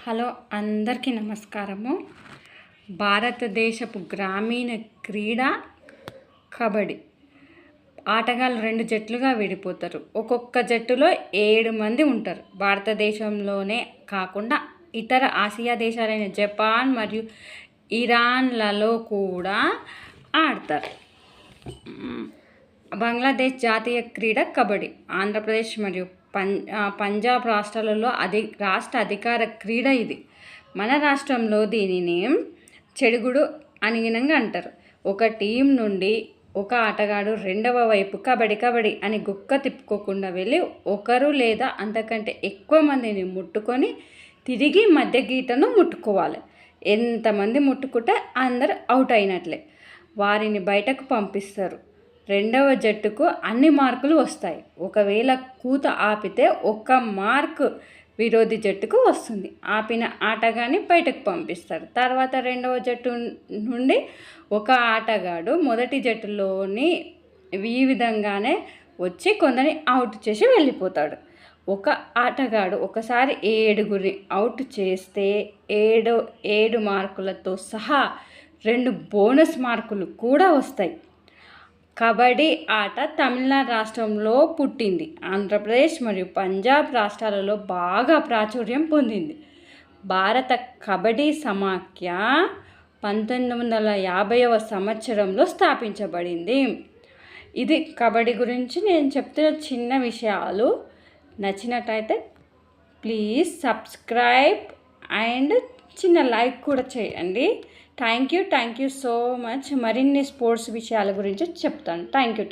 Hello అందరికీ నమస్కారము. భారతదేశపు గ్రామీణ క్రీడ కబడ్డీ. ఆటగాళ్ళు 2 జట్లుగా విడిపోతారు. ఒక్కొక్క జట్టులో 7 మంది ఉంటారు. భారతదేశంలోనే కాకుండా ఇతర ఆసియా దేశాలైన జపాన్ మరియు ఇరాన్లలో కూడా ఆడతారు. బంగ్లాదేశ్ జాతీయ క్రీడ కబడ్డీ. ఆంధ్రప్రదేశ్ మరియు పంజాబ్ రాష్ట్రాలలో రాష్ట్ర అధికార క్రీడ ఇది. మన రాష్ట్రంలో దీనిని చెడుగుడు అనిగినంగా అంటారు. ఒక టీం నుండి ఒక ఆటగాడు రెండవ వైపు కబడ్డీ అని గుక్క తిప్పుకోకుండా వెళ్ళి ఒకరు లేదా అంతకంటే ఎక్కువ మందిని ముట్టుకొని తిరిగి మధ్య గీతను ముట్టుకోవాలి. ఎంతమంది ముట్టుకుంటే అందరు అవుట్ అయినట్లే. వారిని బయటకు పంపిస్తారు. రెండవ జట్టుకు అన్ని మార్కులు వస్తాయి. ఒకవేళ కూత ఆపితే 1 మార్కు విరోధి జట్టుకు వస్తుంది. ఆపిన ఆటగాన్ని బయటకు పంపిస్తారు. తర్వాత రెండవ జట్టు నుండి ఒక ఆటగాడు మొదటి జట్టులోని ఈ విధంగానే వచ్చి కొందరిని అవుట్ చేసి వెళ్ళిపోతాడు. ఒక ఆటగాడు ఒకసారి 7గురిని అవుట్ చేస్తే 7 మార్కులతో సహా 2 బోనస్ మార్కులు కూడా వస్తాయి. కబడ్డీ ఆట తమిళనాడు రాష్ట్రంలో పుట్టింది. ఆంధ్రప్రదేశ్ మరియు పంజాబ్ రాష్ట్రాలలో బాగా ప్రాచుర్యం పొందింది. భారత కబడ్డీ సమాఖ్య 1950వ సంవత్సరంలో స్థాపించబడింది. ఇది కబడ్డీ గురించి నేను చెప్తున్న చిన్న విషయాలు. నచ్చినట్టయితే ప్లీజ్ సబ్స్క్రైబ్ అండ్ చిన్న లైక్ కూడా చేయండి. Thank you so much. మరిన్ని స్పోర్ట్స్ విషయాల గురించి చెప్తాను. Thank you.